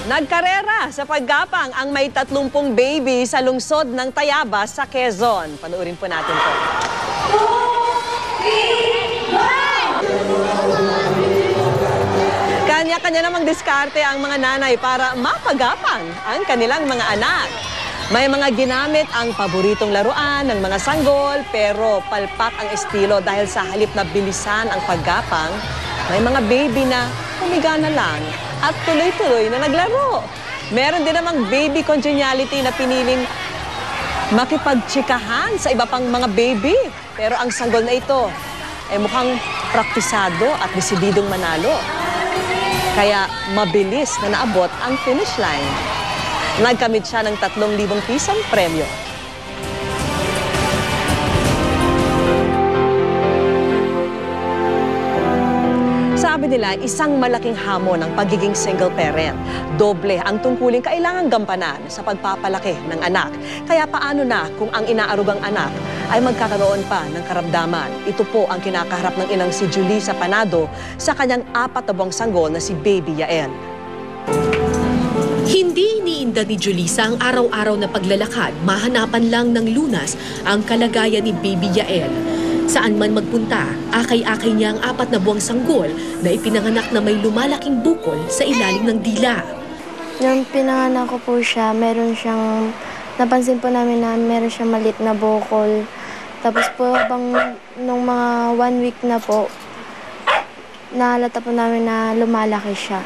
Nagkarera sa paggapang ang may 30 baby sa lungsod ng Tayabas sa Quezon. Panoorin po natin to. Kanya-kanya namang diskarte ang mga nanay para mapagapang ang kanilang mga anak. May mga ginamit ang paboritong laruan ng mga sanggol pero palpak ang estilo dahil sa halip na bilisan ang paggapang, may mga baby na humiga na lang at tuloy-tuloy na naglaro. Meron din namang baby congeniality na piniling makipagtsikahan sa iba pang mga baby. Pero ang sanggol na ito ay mukhang praktisado at desididong manalo. Kaya mabilis na naabot ang finish line. Nagkamit siya ng 3,000 pisong premyo. Sabi nila, isang malaking hamon ang pagiging single parent. Doble ang tungkuling kailangang gampanan sa pagpapalaki ng anak. Kaya paano na kung ang inaarugang anak ay magkakaroon pa ng karamdaman? Ito po ang kinakaharap ng inang si Julissa Panado sa kanyang 4 na buwang sanggol na si Baby Yael. Hindi iniinda ni Julissa ang araw-araw na paglalakad, mahanapan lang ng lunas ang kalagayan ni Baby Yael. Saan man magpunta, akay-akay niya ang 4 na buwang sanggol na ipinanganak na may lumalaking bukol sa ilalim ng dila. Nung pinanganak ko po siya, napansin po namin na meron siyang maliit na bukol. Tapos po nung mga 1 week na po, nahalata po namin na lumalaki siya.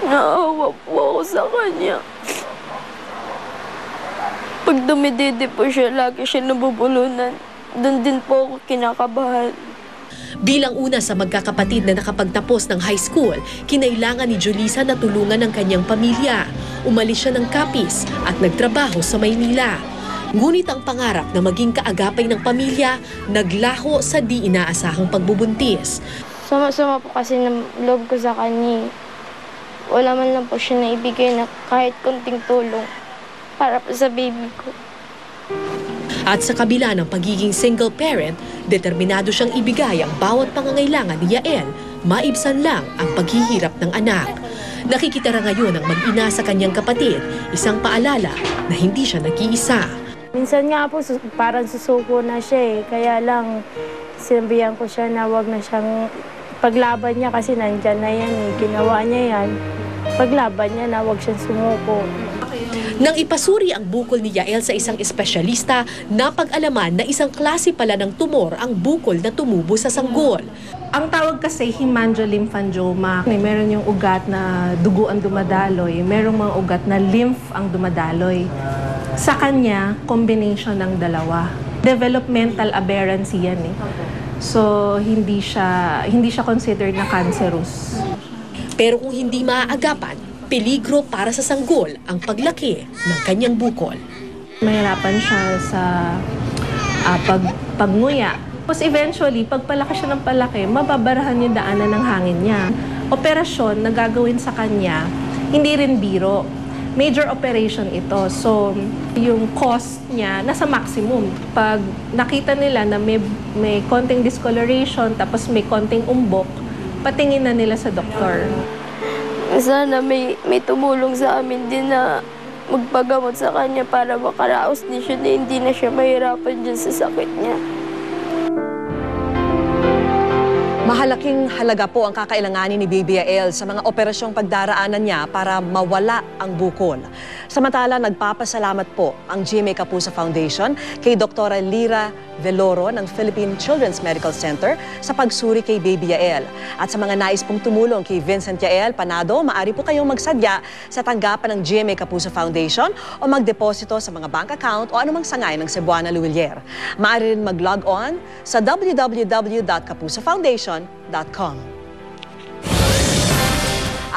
Naawa po ako sa kanya. Pag dumididi po siya, lagi siya nabubulunan. Doon din po ako kinakabahan. Bilang una sa magkakapatid na nakapagtapos ng high school, kinailangan ni Julissa na tulungan ng kanyang pamilya. Umalis siya ng Capiz at nagtrabaho sa Maynila. Ngunit ang pangarap na maging kaagapay ng pamilya, naglaho sa di inaasahang pagbubuntis. Sama-sama po kasi ng loob ko sa kanya. Wala man lang po siya naibigay na kahit konting tulong para po sa baby ko. At sa kabila ng pagiging single parent, determinado siyang ibigay ang bawat pangangailangan ni Yael, maibsan lang ang paghihirap ng anak. Nakikitara ngayon ang mag-ina sa kanyang kapatid, isang paalala na hindi siya nag-iisa. Minsan nga po parang susuko na siya kaya lang sinabihan ko siya na wag na siyang paglaban niya kasi nandyan na yan ginawa niya yan. Paglaban niya na wag siyang sumuko. Nang ipasuri ang bukol ni Yael sa isang espesyalista, napag-alaman na isang klase pala ng tumor ang bukol na tumubo sa sanggol. Ang tawag kasi hemangiolymphangioma. Meron yung ugat na dugo ang dumadaloy, merong mga ugat na lymph ang dumadaloy. Sa kanya, combination ng dalawa. Developmental aberrancy yan So hindi siya considered na cancerous. Pero kung hindi maaagapan, peligro para sa sanggol ang paglaki ng kanyang bukol. Mahirapan siya sa pagnguya. Tapos eventually, pag palaki siya ng palaki, mababarahan yung daanan ng hangin niya. Operasyon na gagawin sa kanya, hindi rin biro. Major operation ito. So, yung cost niya nasa maximum. Pag nakita nila na may konting discoloration, tapos may konting umbok, patingin na nila sa doktor. Sana may tumulong sa amin din na magpagamot sa kanya para makaraos din siya na hindi na siya mahirapan dyan sa sakit niya. Mahalaking halaga po ang kakailanganin ni Baby Yael sa mga operasyong pagdaraanan niya para mawala ang bukol. Samantala, nagpapasalamat po ang GMA Kapuso Foundation kay Dr. Lira Veloro ng Philippine Children's Medical Center sa pagsuri kay Baby Yael. At sa mga nais pong tumulong kay Vincent Yael Panado, maaari po kayong magsadya sa tanggapan ng GMA Kapuso Foundation o magdeposito sa mga bank account o anumang sangay ng Cebuana Luwilier. Maaari rin mag-log on sa www.kapusofoundation.com.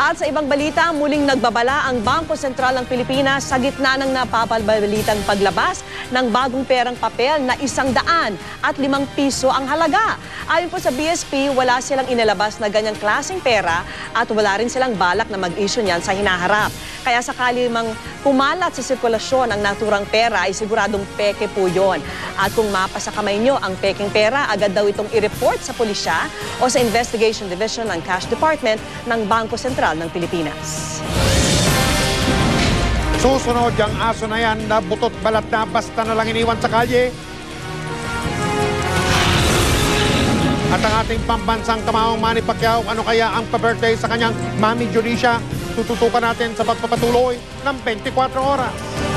At sa ibang balita, muling nagbabala ang Bangko Sentral ng Pilipinas sa gitna ng napapabalitang paglabas ng bagong perang papel na 105 piso ang halaga. Ayon po sa BSP, wala silang inilabas na ganyang klaseng pera at wala rin silang balak na mag-issue niyan sa hinaharap. Kaya sakali mang pumalat sa sirkulasyon ang naturang pera ay siguradong peke po yon. At kung mapasa kamay nyo ang peking pera, agad daw itong i-report sa pulisya o sa Investigation Division ng Cash Department ng Bangko Sentral ng Pilipinas. Susunod yung aso na yan na butot balat na basta na lang iniwan sa kalye. At ang ating pambansang kamaong Manny Pacquiao, ano kaya ang pa-birthday sa kanyang Mami Julisha? Tututukan natin sa pagpapatuloy ng 24 oras.